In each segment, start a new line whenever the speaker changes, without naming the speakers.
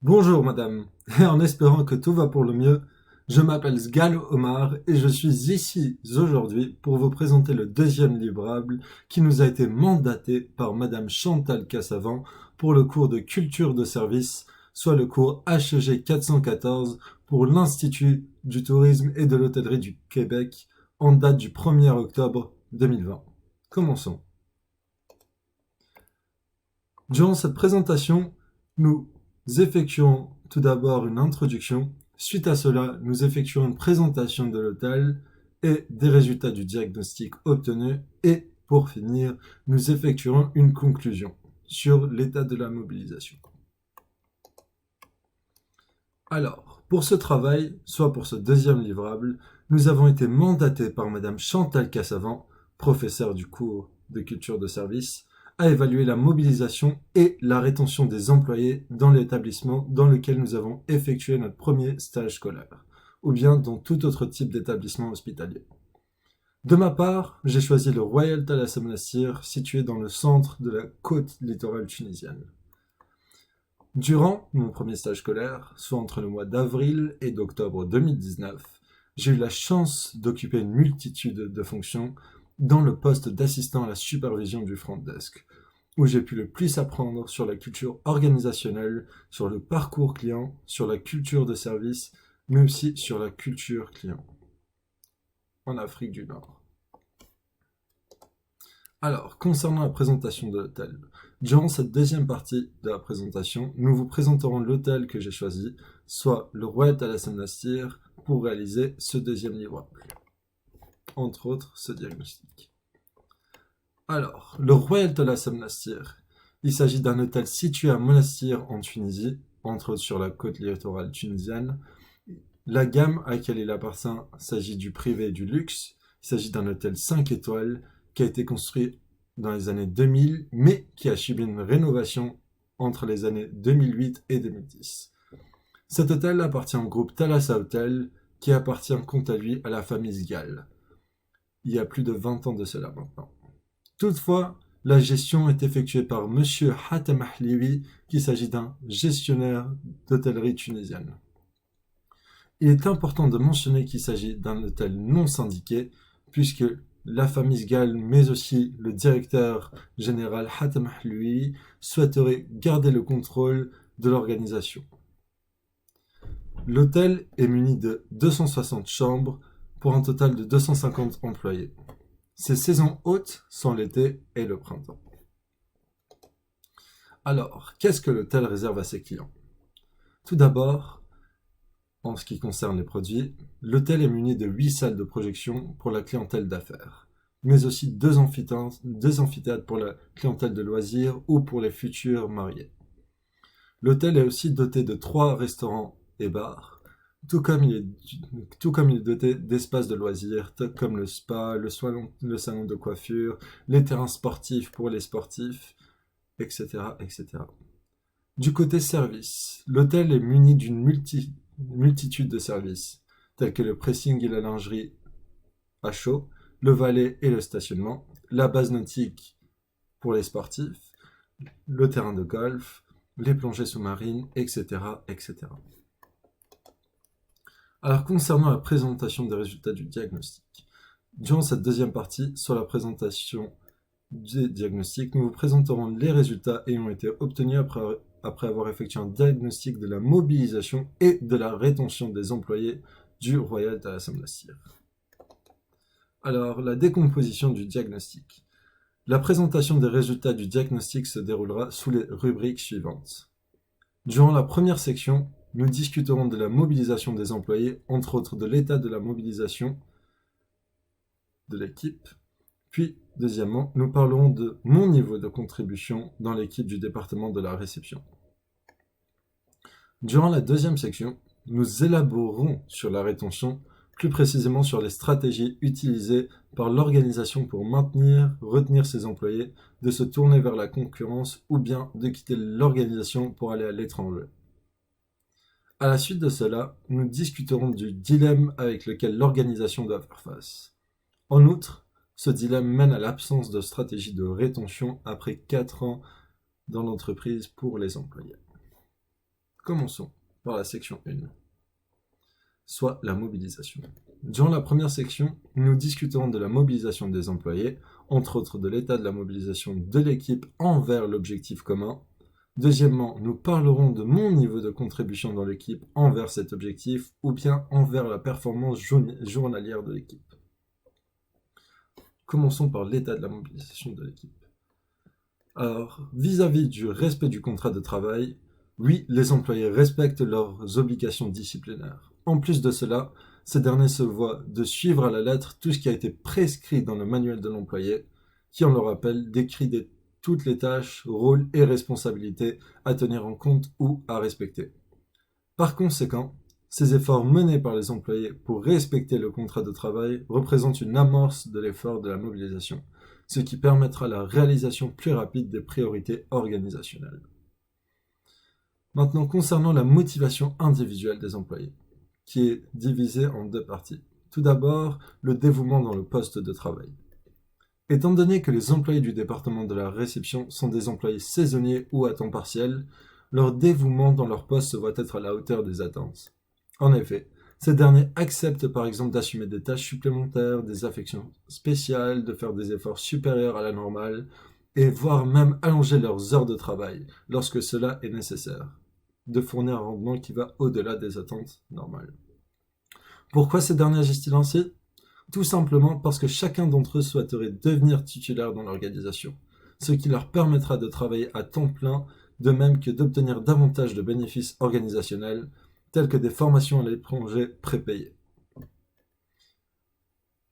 Bonjour madame, et en espérant que tout va pour le mieux, je m'appelle Sgal Omar et je suis ici aujourd'hui pour vous présenter le deuxième livrable qui nous a été mandaté par madame Chantal Cassavant pour le cours de culture de service, soit le cours HEG 414 pour l'Institut du tourisme et de l'hôtellerie du Québec en date du 1er octobre 2020. Commençons. Durant cette présentation, nous effectuons tout d'abord une introduction. Suite à cela, nous effectuons une présentation de l'hôtel et des résultats du diagnostic obtenu. Et pour finir, nous effectuerons une conclusion sur l'état de la mobilisation. Alors, pour ce travail, soit pour ce deuxième livrable, nous avons été mandatés par madame Chantal Cassavant, professeure du cours de culture de service, à évaluer la mobilisation et la rétention des employés dans l'établissement dans lequel nous avons effectué notre premier stage scolaire, ou bien dans tout autre type d'établissement hospitalier. De ma part, j'ai choisi le Royal Thalassa Monastir, situé dans le centre de la côte littorale tunisienne. Durant mon premier stage scolaire, soit entre le mois d'avril et d'octobre 2019, j'ai eu la chance d'occuper une multitude de fonctions dans le poste d'assistant à la supervision du front desk, où j'ai pu le plus apprendre sur la culture organisationnelle, sur le parcours client, sur la culture de service, mais aussi sur la culture client en Afrique du Nord. Alors, concernant la présentation de l'hôtel, durant cette deuxième partie de la présentation, nous vous présenterons l'hôtel que j'ai choisi, soit le Royal Thalassa Monastir, pour réaliser ce deuxième livrable. Entre autres, ce diagnostic. Alors, le Royal Thalassa Monastir, il s'agit d'un hôtel situé à Monastir en Tunisie, entre autres sur la côte littorale tunisienne. La gamme à laquelle il appartient s'agit du privé et du luxe. Il s'agit d'un hôtel 5 étoiles qui a été construit dans les années 2000, mais qui a subi une rénovation entre les années 2008 et 2010. Cet hôtel appartient au groupe Thalassa Hotel, qui appartient quant à lui à la famille Sgal. Il y a plus de 20 ans de cela maintenant. Toutefois, la gestion est effectuée par Monsieur Hatem Ahliwi, qui s'agit d'un gestionnaire d'hôtellerie tunisienne. Il est important de mentionner qu'il s'agit d'un hôtel non syndiqué, puisque la famille Sgal, mais aussi le directeur général Hatem Ahliwi, souhaiterait garder le contrôle de l'organisation. L'hôtel est muni de 260 chambres pour un total de 250 employés. Ses saisons hautes sont l'été et le printemps. Alors, qu'est-ce que l'hôtel réserve à ses clients? Tout d'abord, en ce qui concerne les produits, l'hôtel est muni de 8 salles de projection pour la clientèle d'affaires, mais aussi deux amphithéâtres pour la clientèle de loisirs ou pour les futurs mariés. L'hôtel est aussi doté de 3 restaurants et bars, tout comme il est doté d'espaces de loisirs, comme le spa, le salon de coiffure, les terrains sportifs pour les sportifs, etc., etc. Du côté service, l'hôtel est muni d'une multitude de services, tels que le pressing et la lingerie à chaud, le valet et le stationnement, la base nautique pour les sportifs, le terrain de golf, les plongées sous-marines, etc., etc. Alors, concernant la présentation des résultats du diagnostic, durant cette deuxième partie, sur la présentation du diagnostic, nous vous présenterons les résultats ayant été obtenus après avoir effectué un diagnostic de la mobilisation et de la rétention des employés du Royal Thalassa Monastir. Alors, la décomposition du diagnostic. La présentation des résultats du diagnostic se déroulera sous les rubriques suivantes. Durant la première section, nous discuterons de la mobilisation des employés, entre autres de l'état de la mobilisation de l'équipe. Puis, deuxièmement, nous parlerons de mon niveau de contribution dans l'équipe du département de la réception. Durant la deuxième section, nous élaborerons sur la rétention, plus précisément sur les stratégies utilisées par l'organisation pour retenir ses employés, de se tourner vers la concurrence ou bien de quitter l'organisation pour aller à l'étranger. À la suite de cela, nous discuterons du dilemme avec lequel l'organisation doit faire face. En outre, ce dilemme mène à l'absence de stratégie de rétention après 4 ans dans l'entreprise pour les employés. Commençons par la section 1, soit la mobilisation. Durant la première section, nous discuterons de la mobilisation des employés, entre autres de l'état de la mobilisation de l'équipe envers l'objectif commun. Deuxièmement, nous parlerons de mon niveau de contribution dans l'équipe envers cet objectif ou bien envers la performance journalière de l'équipe. Commençons par l'état de la mobilisation de l'équipe. Alors, vis-à-vis du respect du contrat de travail, oui, les employés respectent leurs obligations disciplinaires. En plus de cela, ces derniers se voient de suivre à la lettre tout ce qui a été prescrit dans le manuel de l'employé, qui, on le rappelle, décrit toutes les tâches, rôles et responsabilités à tenir en compte ou à respecter. Par conséquent, ces efforts menés par les employés pour respecter le contrat de travail représentent une amorce de l'effort de la mobilisation, ce qui permettra la réalisation plus rapide des priorités organisationnelles. Maintenant, concernant la motivation individuelle des employés, qui est divisée en deux parties. Tout d'abord, le dévouement dans le poste de travail. Étant donné que les employés du département de la réception sont des employés saisonniers ou à temps partiel, leur dévouement dans leur poste se voit être à la hauteur des attentes. En effet, ces derniers acceptent par exemple d'assumer des tâches supplémentaires, des affections spéciales, de faire des efforts supérieurs à la normale, et voire même allonger leurs heures de travail lorsque cela est nécessaire, de fournir un rendement qui va au-delà des attentes normales. Pourquoi ces derniers agissent-ils ainsi ? Tout simplement parce que chacun d'entre eux souhaiterait devenir titulaire dans l'organisation, ce qui leur permettra de travailler à temps plein, de même que d'obtenir davantage de bénéfices organisationnels, tels que des formations à l'étranger prépayées.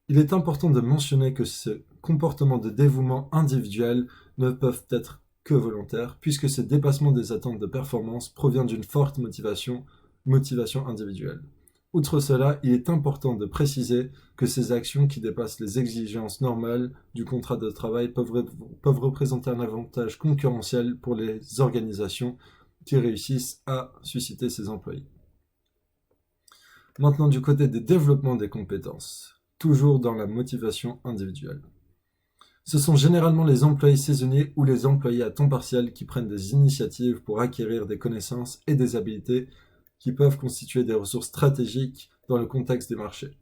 Il est important de mentionner que ces comportements de dévouement individuel ne peuvent être que volontaires, puisque ce dépassement des attentes de performance provient d'une forte motivation individuelle. Outre cela, il est important de préciser que ces actions qui dépassent les exigences normales du contrat de travail peuvent représenter un avantage concurrentiel pour les organisations qui réussissent à susciter ces employés. Maintenant, du côté des développements des compétences, toujours dans la motivation individuelle. Ce sont généralement les employés saisonniers ou les employés à temps partiel qui prennent des initiatives pour acquérir des connaissances et des habiletés qui peuvent constituer des ressources stratégiques dans le contexte des marchés.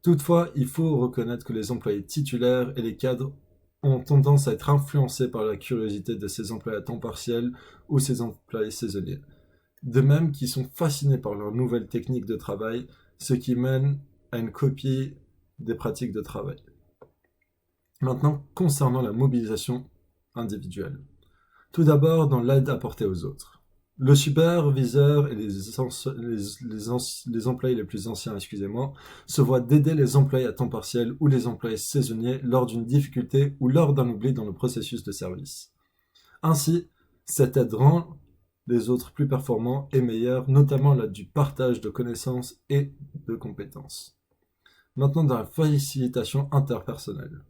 Toutefois, il faut reconnaître que les employés titulaires et les cadres ont tendance à être influencés par la curiosité de ces employés à temps partiel ou ces employés saisonniers. De même qu'ils sont fascinés par leurs nouvelles techniques de travail, ce qui mène à une copie des pratiques de travail. Maintenant, concernant la mobilisation individuelle. Tout d'abord, dans l'aide apportée aux autres. Le superviseur et les employés les plus anciens, se voient d'aider les employés à temps partiel ou les employés saisonniers lors d'une difficulté ou lors d'un oubli dans le processus de service. Ainsi, cette aide rend les autres plus performants et meilleurs, notamment là du partage de connaissances et de compétences. Maintenant, dans la facilitation interpersonnelle.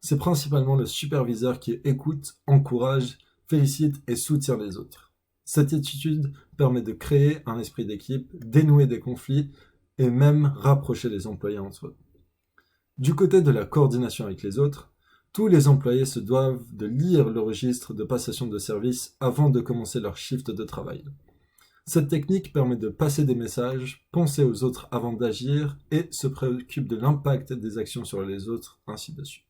C'est principalement le superviseur qui écoute, encourage, félicite et soutient les autres. Cette attitude permet de créer un esprit d'équipe, dénouer des conflits et même rapprocher les employés entre eux. Du côté de la coordination avec les autres, tous les employés se doivent de lire le registre de passation de service avant de commencer leur shift de travail. Cette technique permet de passer des messages, penser aux autres avant d'agir et se préoccupe de l'impact des actions sur les autres, ainsi de suite.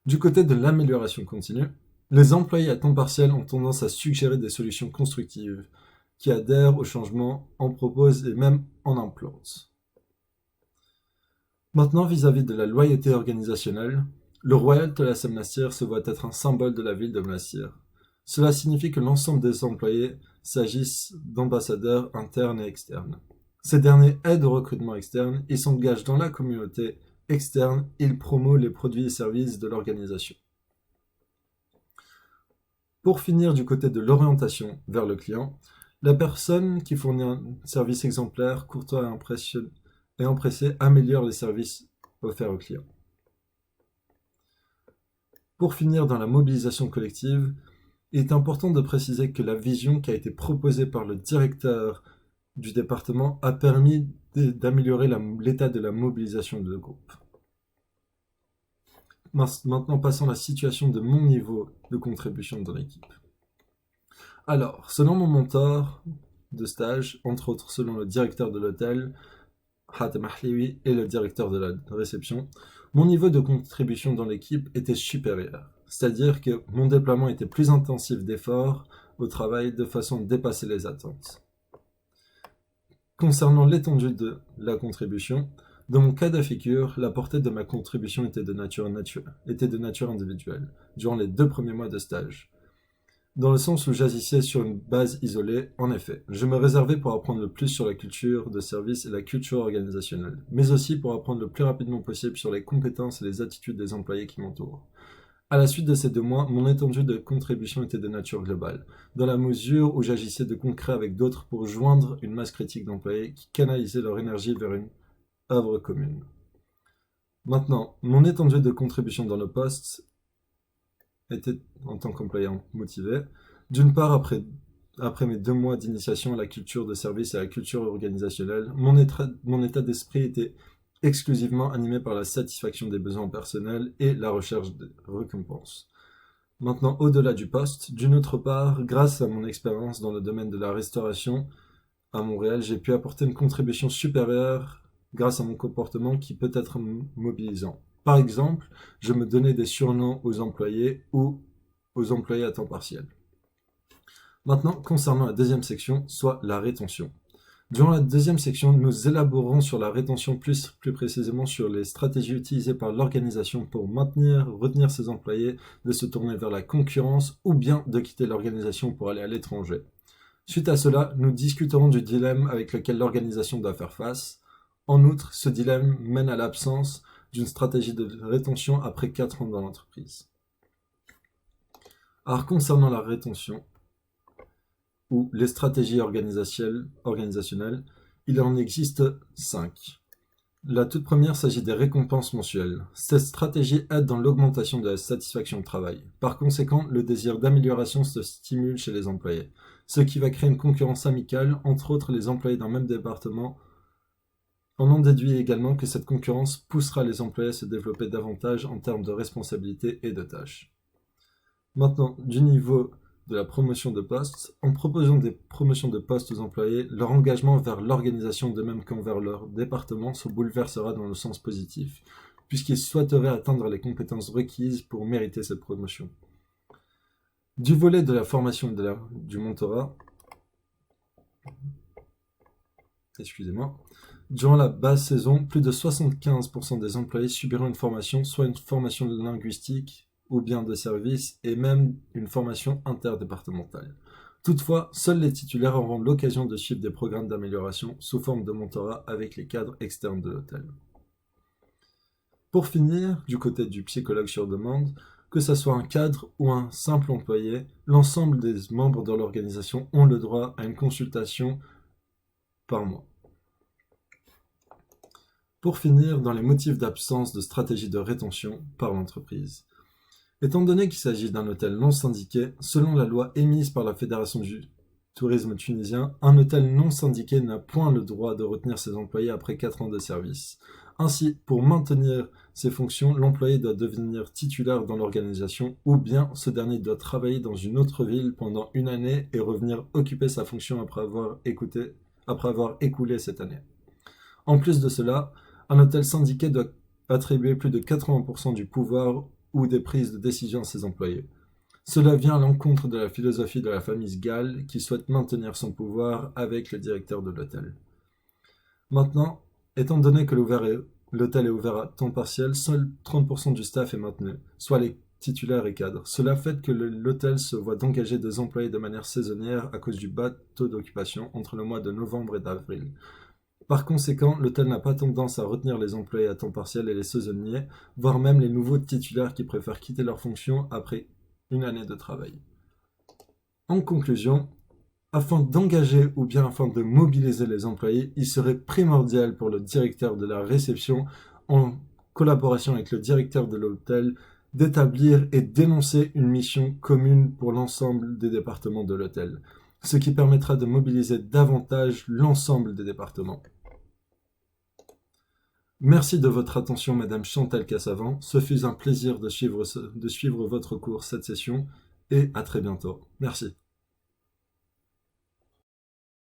Du côté de l'amélioration continue, les employés à temps partiel ont tendance à suggérer des solutions constructives qui adhèrent au changement, en proposent et même en implantent. Maintenant, vis-à-vis de la loyauté organisationnelle, le Royal Thalassa Monastir se voit être un symbole de la ville de Monastir. Cela signifie que l'ensemble des employés s'agissent d'ambassadeurs internes et externes. Ces derniers aident au recrutement externe, ils s'engagent dans la communauté externe, ils promeuvent les produits et services de l'organisation. Pour finir du côté de l'orientation vers le client, la personne qui fournit un service exemplaire, courtois et empressé améliore les services offerts au client. Pour finir dans la mobilisation collective, il est important de préciser que la vision qui a été proposée par le directeur du département a permis d'améliorer l'état de la mobilisation de groupe. Maintenant, passons à la situation de mon niveau de contribution dans l'équipe. Alors, selon mon mentor de stage, entre autres selon le directeur de l'hôtel, Hatem Ahliwi, et le directeur de la réception, mon niveau de contribution dans l'équipe était supérieur. C'est-à-dire que mon déploiement était plus intensif d'efforts au travail de façon à dépasser les attentes. Concernant l'étendue de la contribution, dans mon cas de figure, la portée de ma contribution était de nature individuelle, durant les 2 premiers mois de stage. Dans le sens où j'agissais sur une base isolée, en effet, je me réservais pour apprendre le plus sur la culture de service et la culture organisationnelle, mais aussi pour apprendre le plus rapidement possible sur les compétences et les attitudes des employés qui m'entourent. À la suite de ces 2 mois, mon étendue de contribution était de nature globale, dans la mesure où j'agissais de concret avec d'autres pour joindre une masse critique d'employés qui canalisaient leur énergie vers une œuvre commune. Maintenant, mon étendue de contribution dans le poste était, en tant qu'employé motivé, d'une part après mes 2 mois d'initiation à la culture de service et à la culture organisationnelle, mon état d'esprit était exclusivement animé par la satisfaction des besoins personnels et la recherche de récompenses. Maintenant, au-delà du poste, d'une autre part, grâce à mon expérience dans le domaine de la restauration à Montréal, j'ai pu apporter une contribution supérieure grâce à mon comportement qui peut être mobilisant. Par exemple, je me donnais des surnoms aux employés ou aux employés à temps partiel. Maintenant, concernant la deuxième section, soit la rétention. Durant la deuxième section, nous élaborerons sur la rétention, plus précisément sur les stratégies utilisées par l'organisation pour retenir ses employés, de se tourner vers la concurrence ou bien de quitter l'organisation pour aller à l'étranger. Suite à cela, nous discuterons du dilemme avec lequel l'organisation doit faire face. En outre, ce dilemme mène à l'absence d'une stratégie de rétention après 4 ans dans l'entreprise. Alors, concernant la rétention, ou les stratégies organisationnelles, il en existe 5. La toute première s'agit des récompenses mensuelles. Cette stratégie aide dans l'augmentation de la satisfaction au travail. Par conséquent, le désir d'amélioration se stimule chez les employés, ce qui va créer une concurrence amicale entre autres les employés d'un même département. On en déduit également que cette concurrence poussera les employés à se développer davantage en termes de responsabilités et de tâches. Maintenant, du niveau de la promotion de poste, en proposant des promotions de poste aux employés, leur engagement vers l'organisation de même qu'envers leur département se bouleversera dans le sens positif, puisqu'ils souhaiteraient atteindre les compétences requises pour mériter cette promotion. Du volet de la formation et du mentorat, durant la basse saison, plus de 75% des employés subiront une formation, soit une formation linguistique, ou bien de service, et même une formation interdépartementale. Toutefois, seuls les titulaires auront l'occasion de suivre des programmes d'amélioration sous forme de mentorat avec les cadres externes de l'hôtel. Pour finir, du côté du psychologue sur demande, que ce soit un cadre ou un simple employé, l'ensemble des membres de l'organisation ont le droit à une consultation par mois. Pour finir, dans les motifs d'absence de stratégie de rétention par l'entreprise. Étant donné qu'il s'agit d'un hôtel non syndiqué, selon la loi émise par la Fédération du tourisme tunisien, un hôtel non syndiqué n'a point le droit de retenir ses employés après 4 ans de service. Ainsi, pour maintenir ses fonctions, l'employé doit devenir titulaire dans l'organisation ou bien ce dernier doit travailler dans une autre ville pendant 1 année et revenir occuper sa fonction après avoir écoulé cette année. En plus de cela, un hôtel syndiqué doit attribuer plus de 80% du pouvoir ou des prises de décision à ses employés. Cela vient à l'encontre de la philosophie de la famille Gall qui souhaite maintenir son pouvoir avec le directeur de l'hôtel. Maintenant, étant donné que l'hôtel est ouvert à temps partiel, seul 30% du staff est maintenu, soit les titulaires et cadres. Cela fait que l'hôtel se voit d'engager des employés de manière saisonnière à cause du bas taux d'occupation entre le mois de novembre et d'avril. Par conséquent, l'hôtel n'a pas tendance à retenir les employés à temps partiel et les saisonniers, voire même les nouveaux titulaires qui préfèrent quitter leur fonction après 1 année de travail. En conclusion, afin d'engager ou bien afin de mobiliser les employés, il serait primordial pour le directeur de la réception, en collaboration avec le directeur de l'hôtel, d'établir et d'énoncer une mission commune pour l'ensemble des départements de l'hôtel, ce qui permettra de mobiliser davantage l'ensemble des départements. Merci de votre attention, Madame Chantal Cassavant. Ce fut un plaisir de suivre votre cours cette session et à très bientôt. Merci.